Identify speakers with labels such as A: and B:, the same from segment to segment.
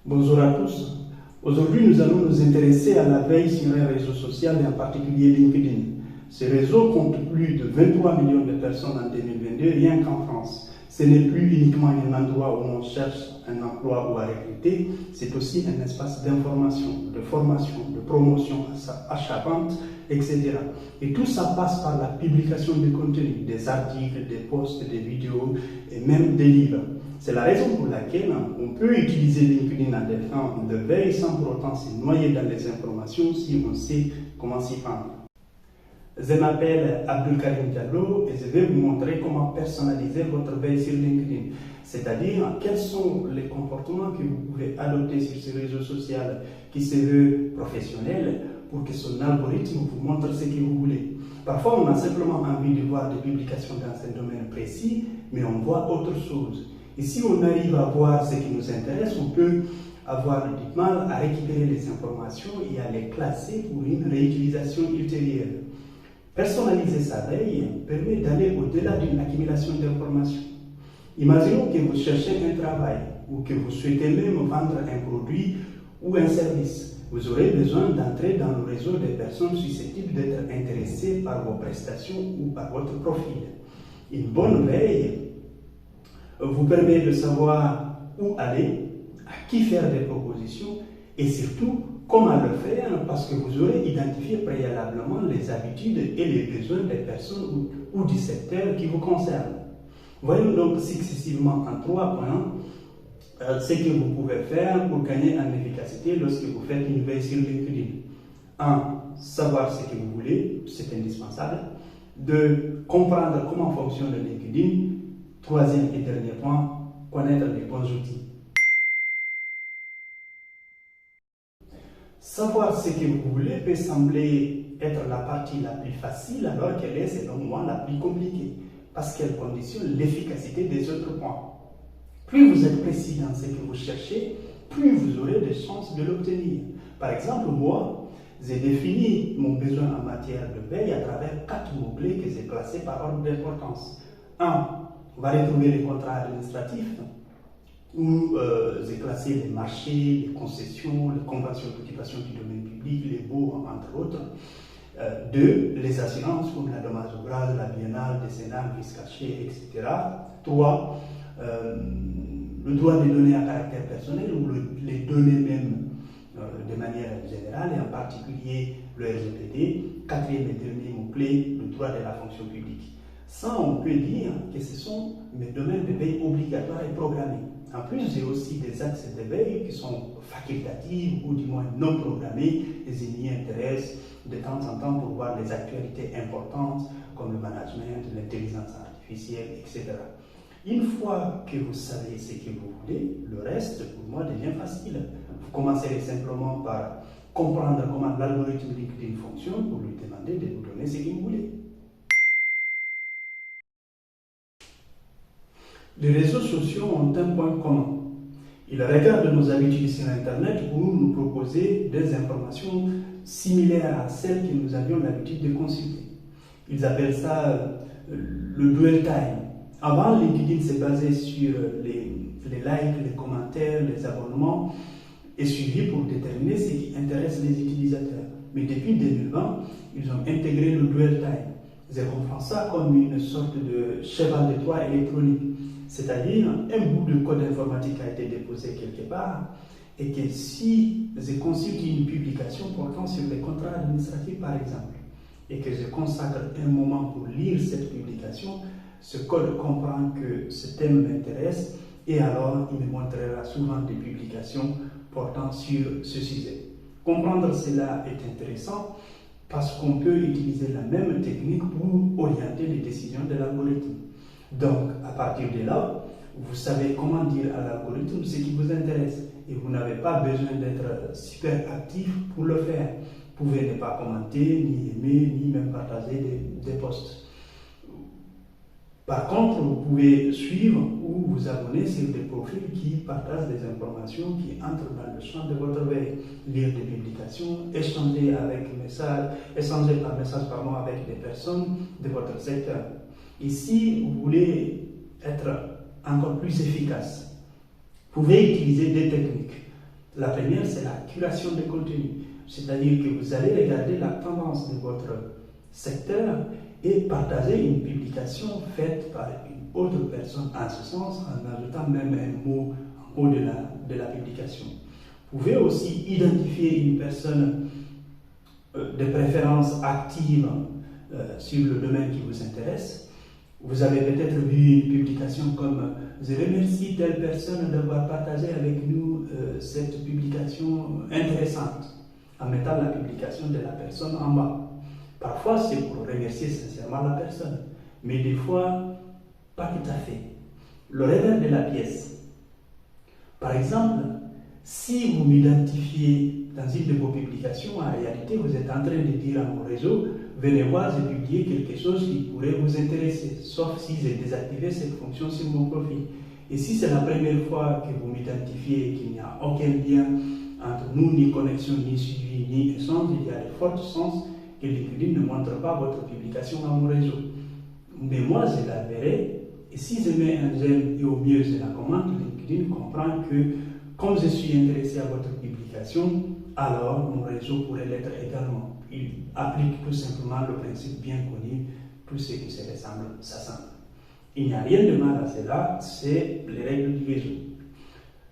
A: Bonjour à tous. Aujourd'hui, nous allons nous intéresser à la veille sur un réseau social et en particulier LinkedIn. Ce réseau compte plus de 23 millions de personnes en 2022, rien qu'en France. Ce n'est plus uniquement un endroit où on cherche un emploi ou à recruter, c'est aussi un espace d'information, de formation, de promotion, achat-vente, etc. Et tout ça passe par la publication de contenu, des articles, des posts, des vidéos et même des livres. C'est la raison pour laquelle on peut utiliser LinkedIn à des fins de veille sans pour autant se noyer dans les informations si on sait comment s'y prendre. Je m'appelle Abdulkarim Diallo et je vais vous montrer comment personnaliser votre veille sur LinkedIn. C'est-à-dire quels sont les comportements que vous pouvez adopter sur ce réseau social qui se veut professionnel pour que son algorithme vous montre ce que vous voulez. Parfois, on a simplement envie de voir des publications dans un domaine précis, mais on voit autre chose. Et si on arrive à voir ce qui nous intéresse, on peut avoir du mal à récupérer les informations et à les classer pour une réutilisation ultérieure. Personnaliser sa veille permet d'aller au-delà d'une accumulation d'informations. Imaginons que vous cherchez un travail ou que vous souhaitez même vendre un produit ou un service. Vous aurez besoin d'entrer dans le réseau des personnes susceptibles d'être intéressées par vos prestations ou par votre profil. Une bonne veille vous permet de savoir où aller, à qui faire des propositions et surtout comment le faire parce que vous aurez identifié préalablement les habitudes et les besoins des personnes ou du secteur qui vous concernent. Voyons donc successivement en 3 points ce que vous pouvez faire pour gagner en efficacité lorsque vous faites une veille sur LinkedIn. 1. Savoir ce que vous voulez, c'est indispensable. 2. Comprendre comment fonctionne LinkedIn. 3e et dernier point, connaître les bons outils. Savoir ce que vous voulez peut sembler être la partie la plus facile alors qu'elle est, selon moi, la plus compliquée parce qu'elle conditionne l'efficacité des autres points. Plus vous êtes précis dans ce que vous cherchez, plus vous aurez de chances de l'obtenir. Par exemple, moi, j'ai défini mon besoin en matière de veille à travers 4 mots-clés que j'ai classés par ordre d'importance. 1. On va retrouver les contrats administratifs où j'ai classé les marchés, les concessions, les conventions d'occupation du domaine public, les baux, entre autres. 2. Les assurances comme la dommage ouvrage, la biennale, décennale, vice caché, etc. 3. Le droit des données à caractère personnel ou les données même de manière générale et en particulier le RGPD. 4e et dernier mot-clé, le droit de la fonction publique. Ça, on peut dire que ce sont mes domaines de veille obligatoires et programmés. En plus, j'ai aussi des axes de veille qui sont facultatifs ou du moins non programmés et je m'y intéresse de temps en temps pour voir les actualités importantes comme le management, l'intelligence artificielle, etc. Une fois que vous savez ce que vous voulez, le reste pour moi devient facile. Vous commencerez simplement par comprendre comment l'algorithme LinkedIn fonctionne pour lui demander de vous donner ce que vous voulez. Les réseaux sociaux ont un point commun. Ils regardent nos habitudes sur Internet pour nous proposer des informations similaires à celles que nous avions l'habitude de consulter. Ils appellent ça le dwell time. Avant, LinkedIn s'est basé sur les likes, les commentaires, les abonnements et suivi pour déterminer ce qui intéresse les utilisateurs. Mais depuis 2020, ils ont intégré le dwell time. Je comprends ça comme une sorte de cheval de Troie électronique. C'est-à-dire, un bout de code informatique a été déposé quelque part et que si je consulte une publication portant sur les contrats administratifs, par exemple, et que je consacre un moment pour lire cette publication, ce code comprend que ce thème m'intéresse et alors il me montrera souvent des publications portant sur ce sujet. Comprendre cela est intéressant parce qu'on peut utiliser la même technique pour orienter les décisions de l'algorithme. Donc, à partir de là, vous savez comment dire à l'algorithme ce qui vous intéresse et vous n'avez pas besoin d'être super actif pour le faire. Vous pouvez ne pas commenter, ni aimer, ni même partager des posts. Par contre, vous pouvez suivre ou vous abonner sur des profils qui partagent des informations qui entrent dans le champ de votre veille. Lire des publications, échanger par message avec des personnes de votre secteur. Et si vous voulez être encore plus efficace, vous pouvez utiliser des techniques. La première, c'est la curation de contenu, c'est-à-dire que vous allez regarder la tendance de votre secteur et partager une publication faite par une autre personne en ce sens, en ajoutant même un mot en haut de la publication. Vous pouvez aussi identifier une personne de préférence active sur le domaine qui vous intéresse. Vous avez peut-être vu une publication comme « Je remercie telle personne d'avoir partagé avec nous cette publication intéressante » en mettant la publication de la personne en bas. Parfois, c'est pour remercier sincèrement la personne, mais des fois, pas tout à fait. Le revers de la pièce. Par exemple, si vous m'identifiez dans une de vos publications, en réalité, vous êtes en train de dire à mon réseau, venez voir, j'ai publié quelque chose qui pourrait vous intéresser, sauf si j'ai désactivé cette fonction sur mon profil. Et si c'est la première fois que vous m'identifiez et qu'il n'y a aucun lien entre nous, ni connexion, ni suivi, ni échange, il y a de fortes chances que LinkedIn ne montre pas votre publication à mon réseau. Mais moi, je la verrai, et si je mets un j'aime et au mieux je la commente, LinkedIn comprend que comme je suis intéressé à votre publication, alors mon réseau pourrait l'être également. Il applique tout simplement le principe bien connu, tout ce qui se ressemble s'assemble. Il n'y a rien de mal à cela, c'est les règles du réseau.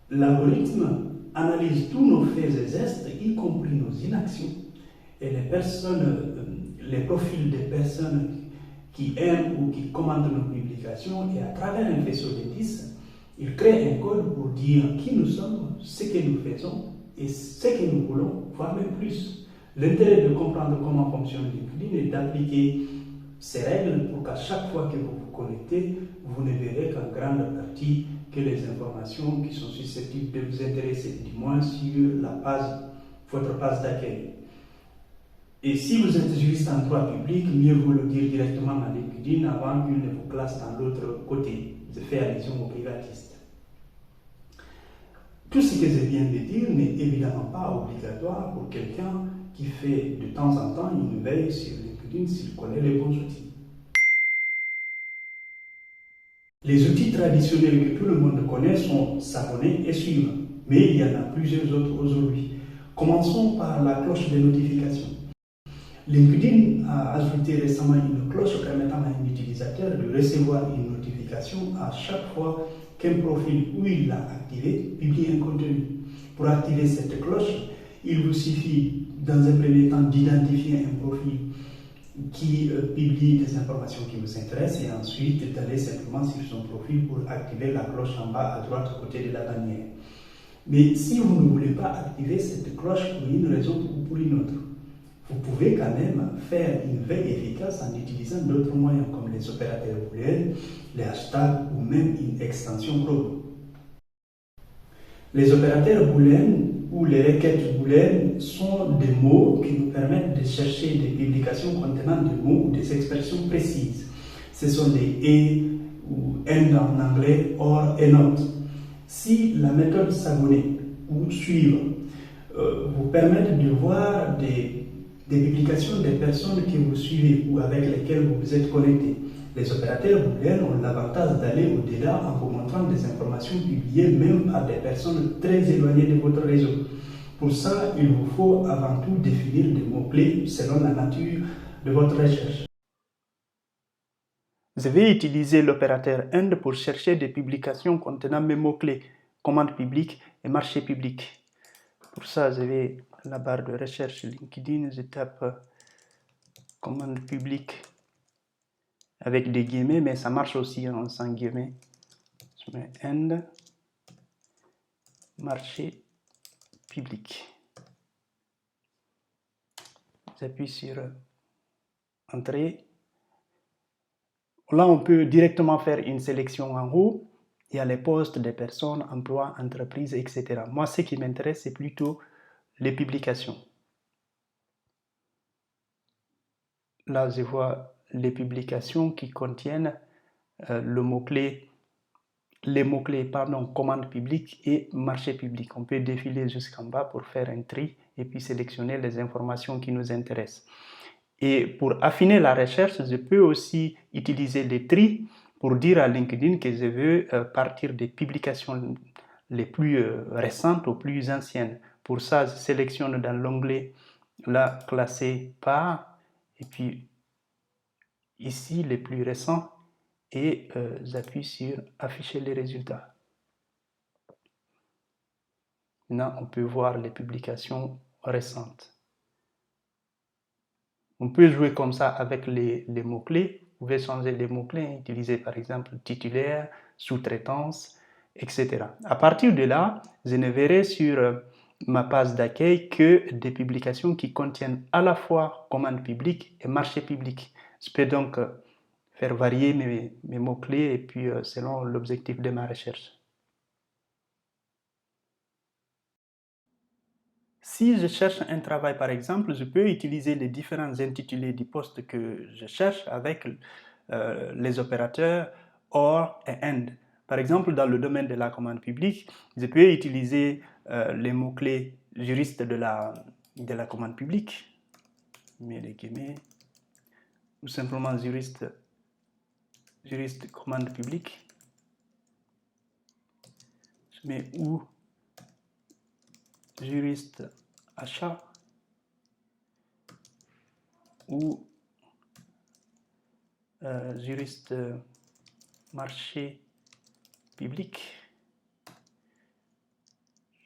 A: L'algorithme analyse tous nos faits et gestes, y compris nos inactions, et les profils des personnes qui aiment ou qui commentent nos publications, et à travers un faisceau d'indices, il crée un code pour dire qui nous sommes, ce que nous faisons et ce que nous voulons, voire même plus. L'intérêt de comprendre comment fonctionne LinkedIn est d'appliquer ces règles pour qu'à chaque fois que vous vous connectez, vous ne verrez qu'en grande partie que les informations qui sont susceptibles de vous intéresser, du moins sur votre page d'accueil. Et si vous êtes juriste en droit public, mieux vaut le dire directement à LinkedIn avant qu'il ne vous classe dans l'autre côté. Je fais allusion aux privatistes. Tout ce que je viens de dire n'est évidemment pas obligatoire pour quelqu'un qui fait de temps en temps une veille sur LinkedIn s'il connaît les bons outils. Les outils traditionnels que tout le monde connaît sont s'abonner et suivre, mais il y en a plusieurs autres aujourd'hui. Commençons par la cloche de notification. LinkedIn a ajouté récemment une cloche permettant à un utilisateur de recevoir une notification à chaque fois qu'un profil où il l'a activé publie un contenu. Pour activer cette cloche, il vous suffit dans un premier temps d'identifier un profil qui publie des informations qui vous intéressent et ensuite d'aller simplement sur son profil pour activer la cloche en bas à droite côté de la bannière. Mais si vous ne voulez pas activer cette cloche pour une raison ou pour une autre, vous pouvez quand même faire une veille efficace en utilisant d'autres moyens comme les opérateurs booléens, les hashtags ou même une extension Chrome. Les opérateurs booléens ou les requêtes booléennes sont des mots qui nous permettent de chercher des publications contenant des mots ou des expressions précises. Ce sont des et ou and en anglais, or et not. Si la méthode s'abonner ou suivre vous permet de voir des publications des personnes que vous suivez ou avec lesquelles vous vous êtes connecté, les opérateurs booléens ont l'avantage d'aller au-delà en vous montrant des informations publiées même par des personnes très éloignées de votre réseau. Pour ça, il vous faut avant tout définir des mots-clés selon la nature de votre recherche. Je vais utiliser l'opérateur AND pour chercher des publications contenant mes mots-clés, commande publique et marché public. Pour ça, je vais à la barre de recherche LinkedIn, je tape commande publique avec des guillemets, mais ça marche aussi sans guillemets. Je mets AND marché public. J'appuie sur Entrée. Là, on peut directement faire une sélection en haut. Il y a les postes des personnes, emplois, entreprises, etc. Moi, ce qui m'intéresse, c'est plutôt les publications. Là, je vois les publications qui contiennent les mots-clés, commande publique et marché public. On peut défiler jusqu'en bas pour faire un tri et puis sélectionner les informations qui nous intéressent. Et pour affiner la recherche, je peux aussi utiliser les tris pour dire à LinkedIn que je veux partir des publications les plus récentes aux plus anciennes. Pour ça, je sélectionne dans l'onglet là classé par, et puis ici les plus récents, et j'appuie sur afficher les résultats. Maintenant, on peut voir les publications récentes. On peut jouer comme ça avec les mots-clés. Vous pouvez changer les mots-clés, utiliser par exemple titulaire, sous-traitance, etc. À partir de là, je ne verrai sur ma page d'accueil que des publications qui contiennent à la fois commande publique et marché public. Je peux donc faire varier mes mots-clés et puis selon l'objectif de ma recherche. Si je cherche un travail, par exemple, je peux utiliser les différents intitulés du poste que je cherche avec les opérateurs OR et AND. Par exemple, dans le domaine de la commande publique, je peux utiliser les mots-clés juriste de la commande publique, ou simplement juriste commande publique. Je mets ou juriste achat ou juriste marché public.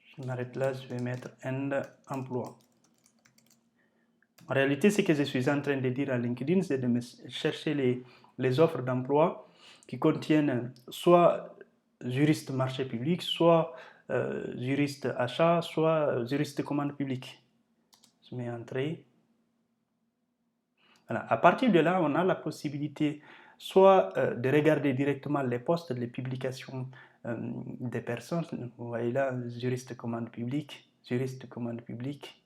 A: Je m'arrête là, je vais mettre end emploi. En réalité, ce que je suis en train de dire à LinkedIn, c'est de me chercher les offres d'emploi qui contiennent soit juriste marché public, soit juriste achat, soit juriste commande publique. Je mets entrée. Voilà. À partir de là, on a la possibilité soit de regarder directement les postes, les publications des personnes. Vous voyez là, juriste commande publique, juriste commande publique.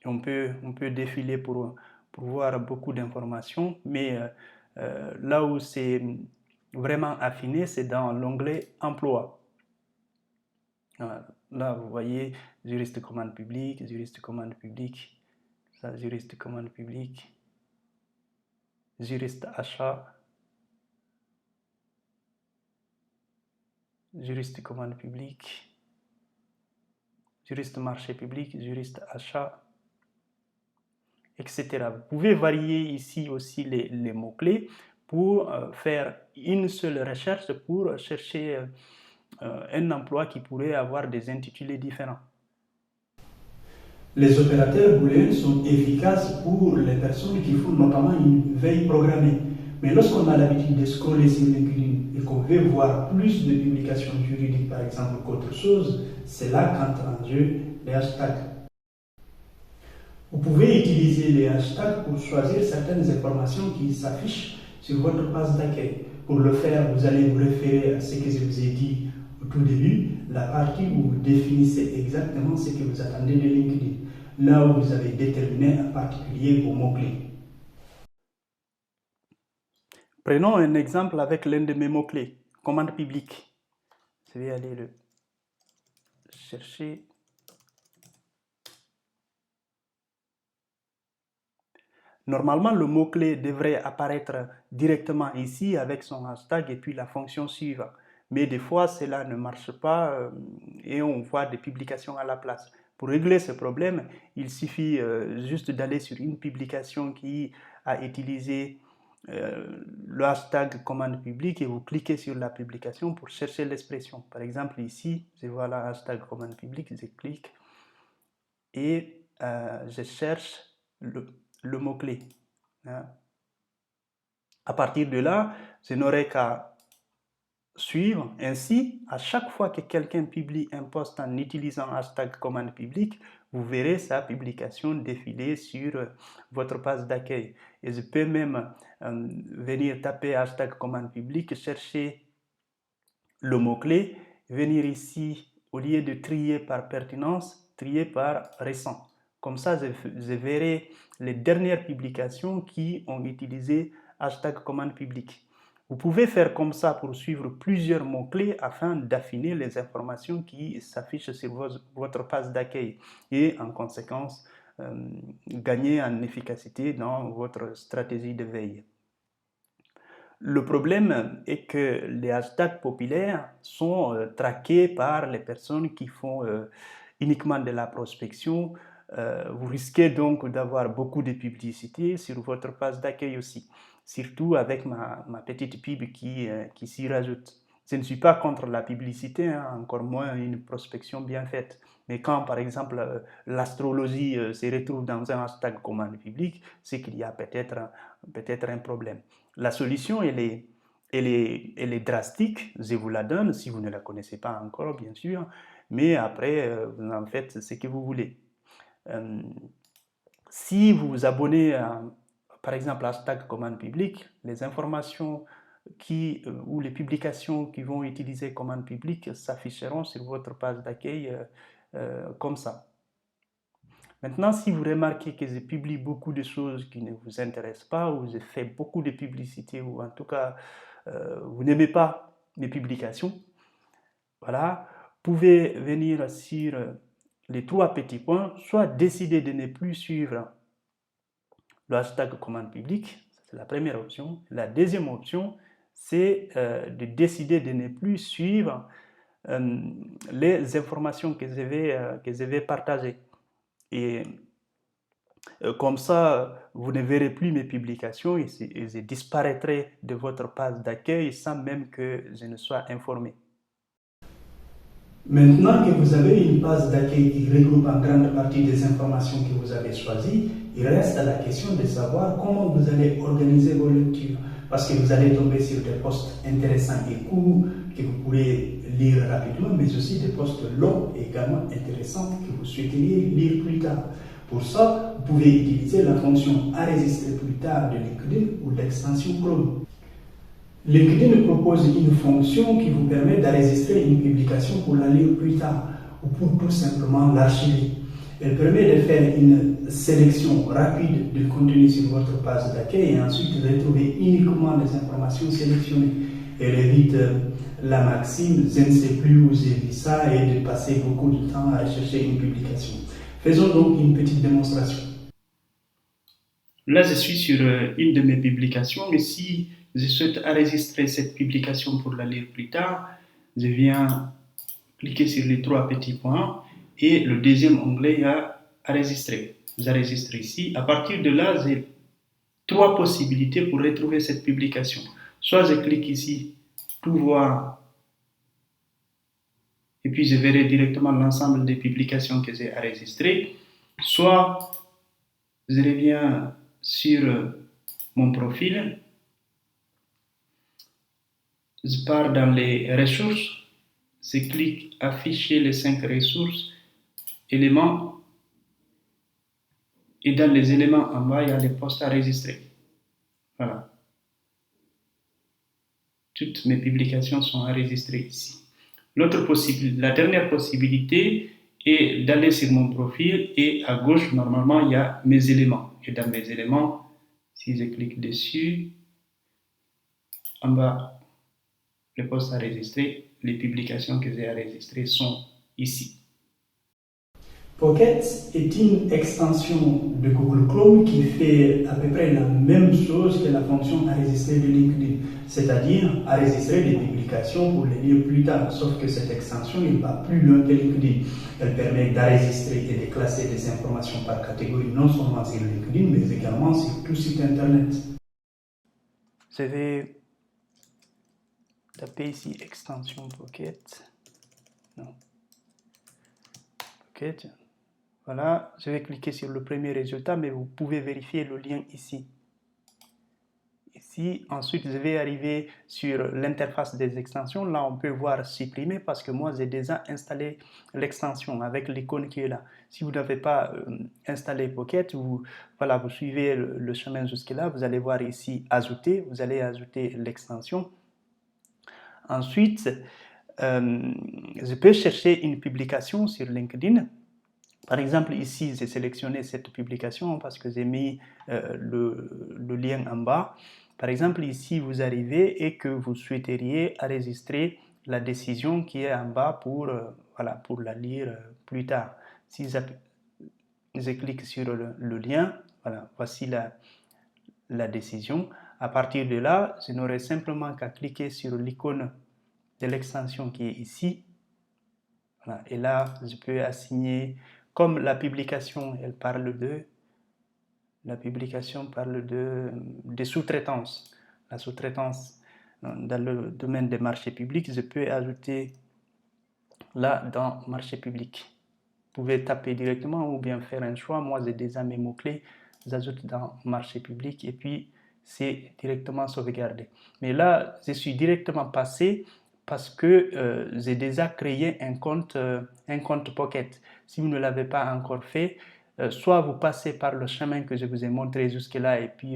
A: On peut défiler pour voir beaucoup d'informations, mais là où c'est vraiment affiné, c'est dans l'onglet emploi. Voilà. Là, vous voyez juriste commande publique, ça, juriste commande publique, juriste achat, juriste commande publique, juriste marché public, juriste achat, etc. Vous pouvez varier ici aussi les mots-clés pour faire une seule recherche pour chercher un emploi qui pourrait avoir des intitulés différents. Les opérateurs booléens sont efficaces pour les personnes qui font notamment une veille programmée. Mais lorsqu'on a l'habitude de scroller sur LinkedIn et qu'on veut voir plus de publications juridiques, par exemple, qu'autre chose, c'est là qu'entrent en jeu les hashtags. Vous pouvez utiliser les hashtags pour choisir certaines informations qui s'affichent sur votre page d'accueil. Pour le faire, vous allez vous référer à ce que je vous ai dit au tout début, la partie où vous définissez exactement ce que vous attendez de LinkedIn, là où vous avez déterminé en particulier vos mots-clés. Prenons un exemple avec l'un de mes mots-clés, commande publique. Je vais aller le chercher. Normalement, le mot-clé devrait apparaître directement ici avec son hashtag et puis la fonction suivante. Mais des fois, cela ne marche pas et on voit des publications à la place. Pour régler ce problème, il suffit juste d'aller sur une publication qui a utilisé le hashtag commande publique et vous cliquez sur la publication pour chercher l'expression. Par exemple, ici, je vois le hashtag commande publique, je clique et je cherche le mot-clé. À partir de là, je n'aurai qu'à suivre. Ainsi, à chaque fois que quelqu'un publie un post en utilisant hashtag commande publique, vous verrez sa publication défiler sur votre page d'accueil. Et je peux même venir taper hashtag commande publique, chercher le mot-clé, venir ici, au lieu de trier par pertinence, trier par récent. Comme ça, je verrai les dernières publications qui ont utilisé hashtag commande publique. Vous pouvez faire comme ça pour suivre plusieurs mots-clés afin d'affiner les informations qui s'affichent sur votre page d'accueil et en conséquence gagner en efficacité dans votre stratégie de veille. Le problème est que les hashtags populaires sont traqués par les personnes qui font uniquement de la prospection. Vous risquez donc d'avoir beaucoup de publicité sur votre page d'accueil aussi, surtout avec ma petite pub qui s'y rajoute. Je ne suis pas contre la publicité, hein, encore moins une prospection bien faite. Mais quand, par exemple, l'astrologie se retrouve dans un hashtag commande publique, c'est qu'il y a peut-être un problème. La solution, elle est drastique, je vous la donne, si vous ne la connaissez pas encore, bien sûr, mais après, vous en faites ce que vous voulez. Si vous vous abonnez à, par exemple, hashtag commande publique, les informations ou les publications qui vont utiliser commande publique s'afficheront sur votre page d'accueil comme ça. Maintenant, si vous remarquez que je publie beaucoup de choses qui ne vous intéressent pas, ou je fais beaucoup de publicité, ou en tout cas, vous n'aimez pas mes publications, voilà, vous pouvez venir sur les 3 petits points, soit décider de ne plus suivre le hashtag commande publique, c'est la première option. La deuxième option, c'est de décider de ne plus suivre les informations que je vais partager. Et comme ça, vous ne verrez plus mes publications et je disparaîtrai de votre page d'accueil sans même que je ne sois informé. Maintenant que vous avez une page d'accueil qui regroupe en grande partie des informations que vous avez choisies, il reste à la question de savoir comment vous allez organiser vos lectures. Parce que vous allez tomber sur des posts intéressants et courts que vous pourrez lire rapidement, mais aussi des posts longs et également intéressants que vous souhaiteriez lire plus tard. Pour ça, vous pouvez utiliser la fonction enregistrer plus tard de LinkedIn ou l'extension Chrome. LinkedIn propose une fonction qui vous permet d'enregistrer une publication pour la lire plus tard ou pour tout simplement l'archiver. Elle permet de faire une sélection rapide du contenu sur votre page d'accueil et ensuite de retrouver uniquement les informations sélectionnées. Elle évite la maxime « je ne sais plus où j'ai vu ça » et de passer beaucoup de temps à rechercher une publication. Faisons donc une petite démonstration. Là, je suis sur une de mes publications et si je souhaite enregistrer cette publication pour la lire plus tard, je viens cliquer sur les 3 petits points et le deuxième onglet à enregistrer. J'enregistre ici. À partir de là, j'ai 3 possibilités pour retrouver cette publication. Soit je clique ici, tout voir, et puis je verrai directement l'ensemble des publications que j'ai enregistrées. Soit je reviens sur mon profil, je pars dans les ressources, je clique afficher les 5 ressources, éléments, et dans les éléments en bas, il y a les posts enregistrés. Voilà. Toutes mes publications sont enregistrées ici. La dernière possibilité est d'aller sur mon profil et à gauche, normalement, il y a mes éléments. Et dans mes éléments, si je clique dessus, en bas, les posts enregistrés, les publications que j'ai enregistrées sont ici. Pocket est une extension de Google Chrome qui fait à peu près la même chose que la fonction enregistrer de LinkedIn, c'est-à-dire enregistrer des publications pour les lire plus tard, sauf que cette extension il va plus loin que LinkedIn. Elle permet d'enregistrer et de classer des informations par catégorie, non seulement sur LinkedIn, mais également sur tout site internet. Je vais taper ici extension Pocket. Non. Pocket. Voilà, je vais cliquer sur le premier résultat, mais vous pouvez vérifier le lien ici. Ici, ensuite, je vais arriver sur l'interface des extensions. Là, on peut voir supprimer parce que moi, j'ai déjà installé l'extension avec l'icône qui est là. Si vous n'avez pas installé Pocket, voilà, vous suivez le chemin jusque-là, vous allez voir ici ajouter, vous allez ajouter l'extension. Ensuite, je peux chercher une publication sur LinkedIn. Par exemple, ici, j'ai sélectionné cette publication parce que j'ai mis le lien en bas. Par exemple, ici, vous arrivez et que vous souhaiteriez enregistrer la décision qui est en bas pour, voilà, pour la lire plus tard. Si je clique sur le lien, voilà, voici la décision. À partir de là, je n'aurai simplement qu'à cliquer sur l'icône de l'extension qui est ici. Voilà. Et là, je peux assigner, comme la publication, elle parle de, la publication parle de sous-traitance. La sous-traitance dans le domaine des marchés publics, je peux ajouter là dans marché public. Vous pouvez taper directement ou bien faire un choix. Moi, j'ai déjà mes mots-clés. J'ajoute dans marché public et puis c'est directement sauvegardé. Mais là, je suis directement passé parce que j'ai déjà créé un compte Pocket. Si vous ne l'avez pas encore fait, soit vous passez par le chemin que je vous ai montré jusque-là et puis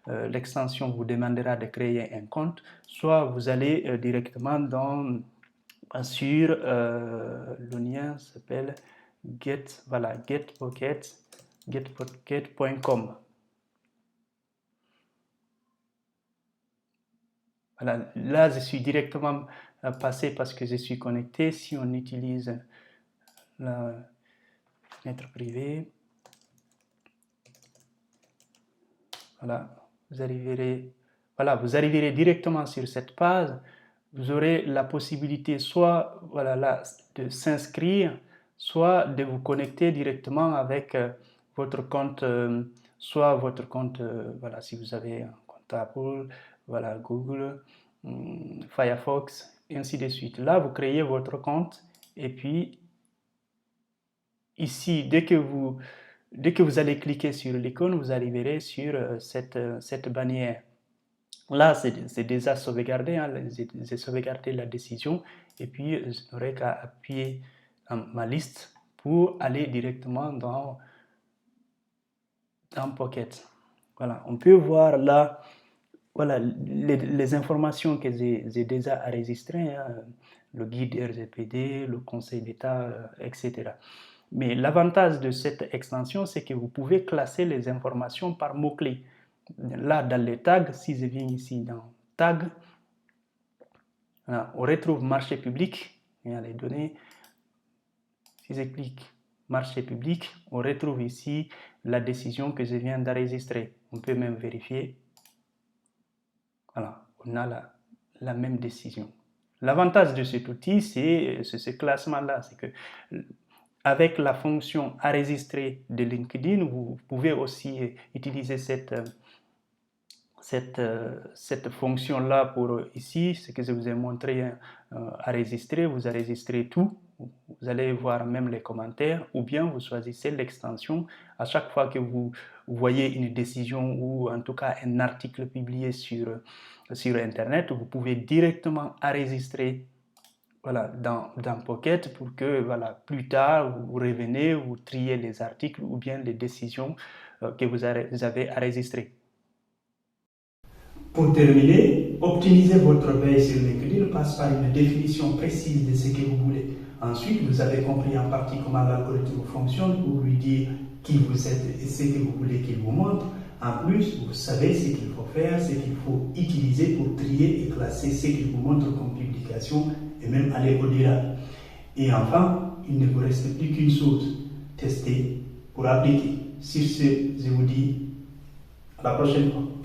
A: l'extension vous demandera de créer un compte, soit vous allez directement sur le lien s'appelle getpocket.com. Voilà, là je suis directement passé parce que je suis connecté. Si on utilise la fenêtre privée, voilà, vous arriverez directement sur cette page. Vous aurez la possibilité soit là, de s'inscrire, soit de vous connecter directement avec votre compte, soit votre compte, si vous avez un compte Apple, Google, Firefox, et ainsi de suite. Là, vous créez votre compte et puis ici, dès que vous allez cliquer sur l'icône, vous arriverez sur cette bannière. Là, c'est déjà sauvegardé, hein, j'ai sauvegardé la décision et puis je n'aurai qu'à appuyer dans ma liste pour aller directement dans Pocket. Voilà, on peut voir là les informations que j'ai déjà enregistrées, hein, le guide RGPD, le Conseil d'État, etc. Mais l'avantage de cette extension, c'est que vous pouvez classer les informations par mots-clés. Là, dans les tags, si je viens ici dans tag, voilà, on retrouve marché public, il y a les données. Si je clique marché public, on retrouve ici la décision que je viens d'enregistrer. On peut même vérifier. Voilà, on a la même décision. L'avantage de cet outil, c'est ce classement-là, c'est que avec la fonction enregistrer de LinkedIn, vous pouvez aussi utiliser cette fonction-là pour ici, ce que je vous ai montré, enregistrer, vous enregistrez tout, vous allez voir même les commentaires, ou bien vous choisissez l'extension. À chaque fois que vous voyez une décision ou en tout cas un article publié sur Internet, vous pouvez directement enregistrer dans Pocket pour que plus tard vous revenez, vous triez les articles ou bien les décisions que vous avez enregistrées. Pour terminer, optimiser votre veille sur LinkedIn passe par une définition précise de ce que vous voulez. Ensuite, vous avez compris en partie comment l'algorithme fonctionne pour lui dire qui vous êtes et ce que vous voulez qu'il vous montre. En plus, vous savez ce qu'il faut faire, ce qu'il faut utiliser pour trier et classer ce qu'il vous montre comme publication et même aller au-delà. Et enfin, il ne vous reste plus qu'une chose, tester pour appliquer. Sur ce, je vous dis à la prochaine fois.